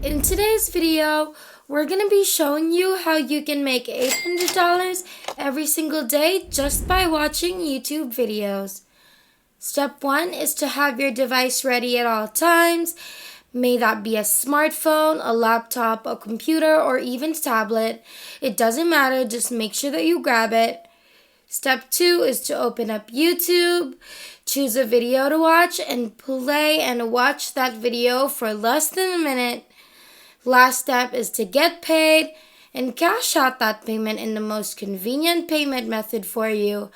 In today's video, we're going to be showing you how you can make $800 every single day just by watching YouTube videos. Step 1 is to have your device ready at all times. May that be a smartphone, a laptop, a computer, or even tablet. It doesn't matter, just make sure that you grab it. Step 2 is to open up YouTube, choose a video to watch, and play and watch that video for less than a minute. Last step is to get paid and cash out that payment in the most convenient payment method for you.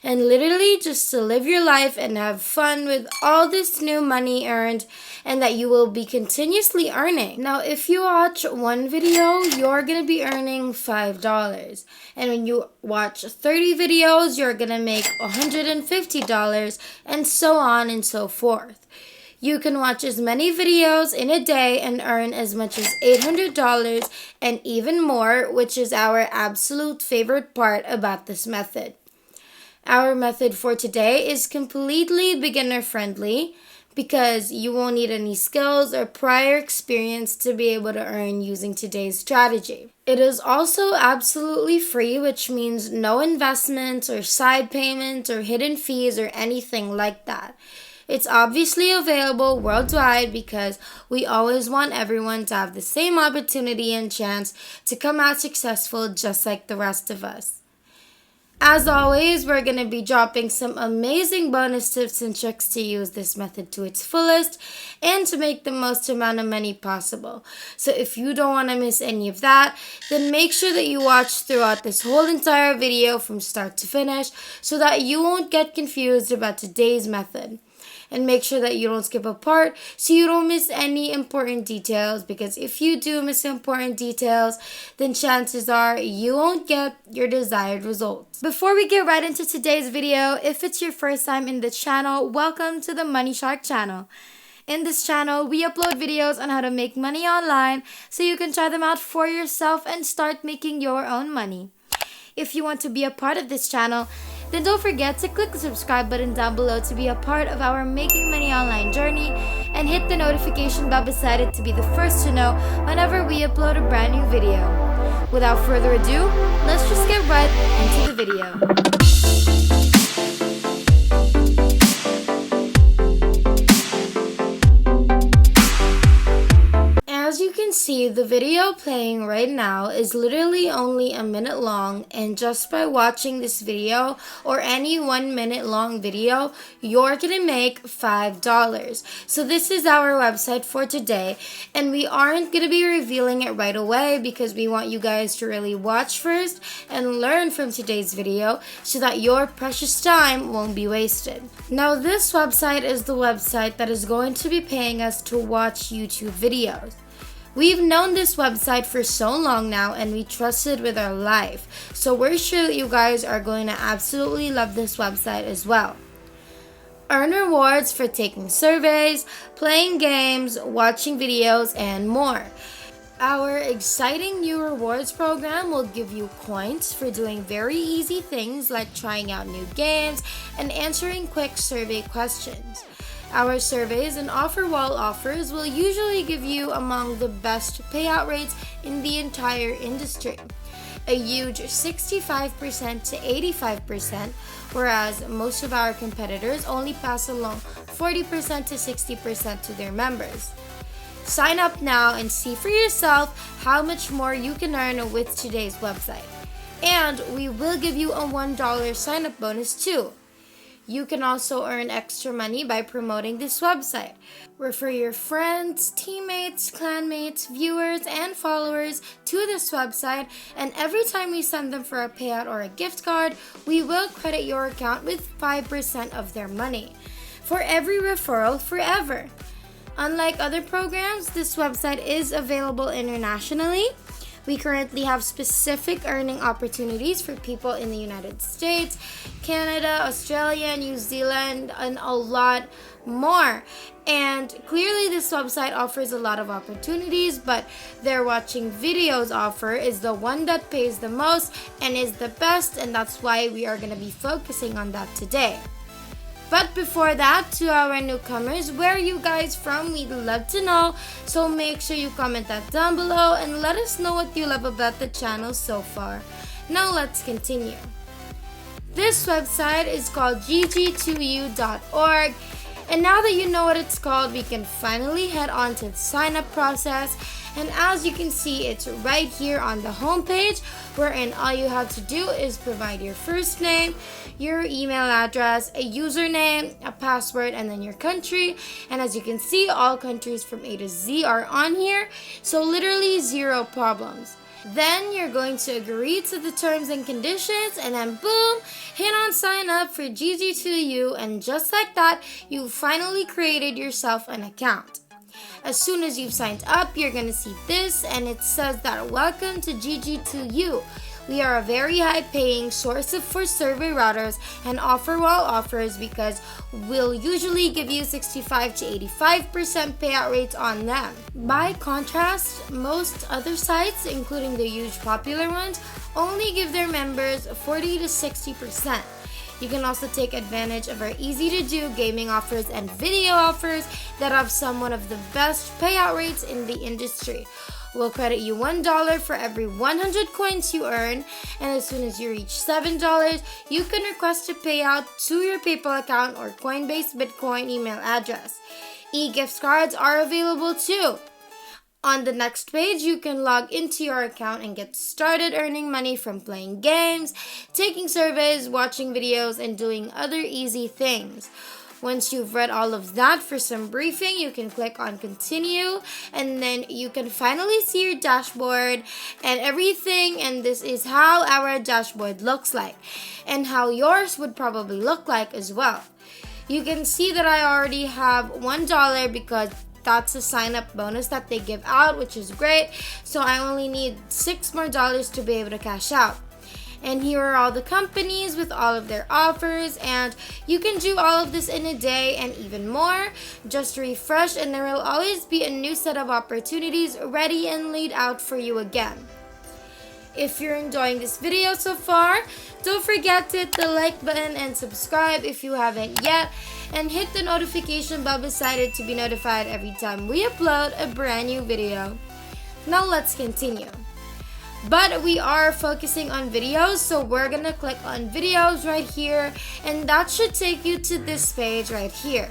And literally just to live your life and have fun with all this new money earned and that you will be continuously earning. Now, if you watch one video, you're going to be earning $5. And when you watch 30 videos, you're going to make $150 and so on and so forth. You can watch as many videos in a day and earn as much as $800 and even more, which is our absolute favorite part about this method. Our method for today is completely beginner friendly because you won't need any skills or prior experience to be able to earn using today's strategy. It is also absolutely free, which means no investments or side payments or hidden fees or anything like that. It's obviously available worldwide because we always want everyone to have the same opportunity and chance to come out successful just like the rest of us. As always, we're going to be dropping some amazing bonus tips and tricks to use this method to its fullest and to make the most amount of money possible. So if you don't want to miss any of that, then make sure that you watch throughout this whole entire video from start to finish so that you won't get confused about today's method. And make sure that you don't skip a part so you don't miss any important details, because if you do miss important details, then chances are you won't get your desired results. Before we get right into today's video, if it's your first time in the channel, welcome to the Money Shark channel. In this channel, we upload videos on how to make money online so you can try them out for yourself and start making your own money. If you want to be a part of this channel, then don't forget to click the subscribe button down below to be a part of our Making Money Online journey and hit the notification bell beside it to be the first to know whenever we upload a brand new video. Without further ado, let's just get right into the video. As you can see, the video playing right now is literally only a minute long, and just by watching this video or any 1 minute long video, you're gonna make $5. So this is our website for today, and we aren't gonna be revealing it right away because we want you guys to really watch first and learn from today's video so that your precious time won't be wasted. Now, this website is the website that is going to be paying us to watch YouTube videos. We've known this website for so long now and we trust it with our life. So we're sure that you guys are going to absolutely love this website as well. Earn rewards for taking surveys, playing games, watching videos, and more. Our exciting new rewards program will give you coins for doing very easy things like trying out new games and answering quick survey questions. Our surveys and offer wall offers will usually give you among the best payout rates in the entire industry. A huge 65% to 85%, whereas most of our competitors only pass along 40% to 60% to their members. Sign up now and see for yourself how much more you can earn with today's website. And we will give you a $1 sign-up bonus too. You can also earn extra money by promoting this website. Refer your friends, teammates, clanmates, viewers, and followers to this website, and every time we send them for a payout or a gift card, we will credit your account with 5% of their money for every referral forever. Unlike other programs, this website is available internationally. We currently have specific earning opportunities for people in the United States, Canada, Australia, New Zealand, and a lot more. And clearly this website offers a lot of opportunities, but their watching videos offer is the one that pays the most and is the best, and that's why we are going to be focusing on that today. But before that, to our newcomers, where are you guys from? We'd love to know. So make sure you comment that down below and let us know what you love about the channel so far. Now let's continue. This website is called gg2u.org. And now that you know what it's called, we can finally head on to the sign up process. And as you can see, it's right here on the home page, wherein all you have to do is provide your first name, your email address, a username, a password, and then your country. And as you can see, all countries from A to Z are on here, so literally zero problems. Then you're going to agree to the terms and conditions, and then boom, hit on sign up for GG2U, and just like that, you finally created yourself an account. As soon as you've signed up, you're going to see this, and it says that welcome to GG2U. We are a very high-paying source for server routers and offer well offers because we'll usually give you 65 to 85% payout rates on them. By contrast, most other sites, including the huge popular ones, only give their members 40 to 60%. You can also take advantage of our easy-to-do gaming offers and video offers that have some of the best payout rates in the industry. We'll credit you $1 for every 100 coins you earn, and as soon as you reach $7, you can request a payout to your PayPal account or Coinbase Bitcoin email address. E-gift cards are available too. On the next page, you can log into your account and get started earning money from playing games, taking surveys, watching videos, and doing other easy things. Once you've read all of that for some briefing, you can click on continue, and then you can finally see your dashboard and everything, and this is how our dashboard looks like and how yours would probably look like as well. You can see that I already have $1 because that's a sign-up bonus that they give out, which is great. So I only need $6 more to be able to cash out. And here are all the companies with all of their offers, and you can do all of this in a day and even more. Just refresh and there will always be a new set of opportunities ready and laid out for you again. If you're enjoying this video so far, don't forget to hit the like button and subscribe if you haven't yet, and hit the notification bell beside it to be notified every time we upload a brand new video. Now let's continue. But we are focusing on videos, so we're gonna click on videos right here, and that should take you to this page right here.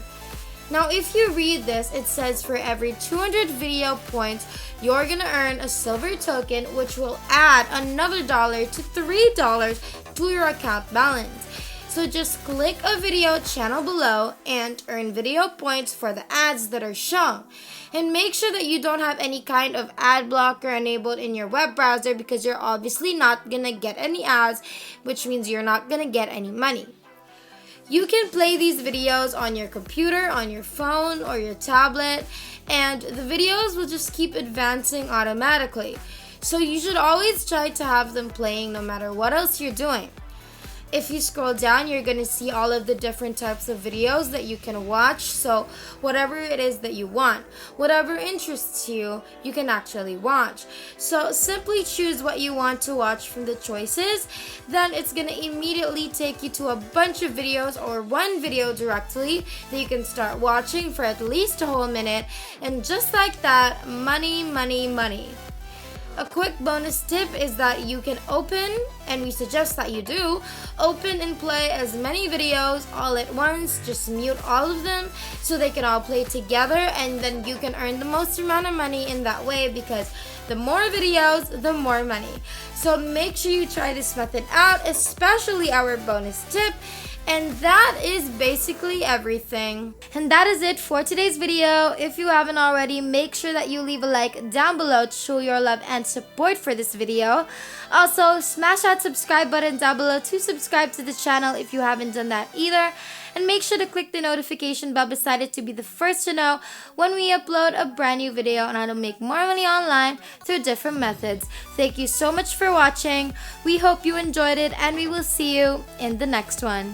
Now if you read this, it says for every 200 video points, you're gonna earn a silver token, which will add another $1 to $3 to your account balance. So just click a video channel below and earn video points for the ads that are shown. And make sure that you don't have any kind of ad blocker enabled in your web browser, because you're obviously not gonna get any ads, which means you're not gonna get any money. You can play these videos on your computer, on your phone, or your tablet, and the videos will just keep advancing automatically. So you should always try to have them playing no matter what else you're doing. If you scroll down, you're going to see all of the different types of videos that you can watch. So whatever it is that you want, whatever interests you, you can actually watch. So simply choose what you want to watch from the choices. Then it's going to immediately take you to a bunch of videos or one video directly that you can start watching for at least a whole minute. And just like that, money, money, money. A quick bonus tip is that you can open, and we suggest that you do, open and play as many videos all at once. Just mute all of them so they can all play together, and then you can earn the most amount of money in that way, because the more videos, the more money. So make sure you try this method out, especially our bonus tip. And that is basically everything. And that is it for today's video. If you haven't already, make sure that you leave a like down below to show your love and support for this video. Also, smash that subscribe button down below to subscribe to the channel if you haven't done that either. And make sure to click the notification bell beside it to be the first to know when we upload a brand new video on how to make more money online through different methods. Thank you so much for watching. We hope you enjoyed it, and we will see you in the next one.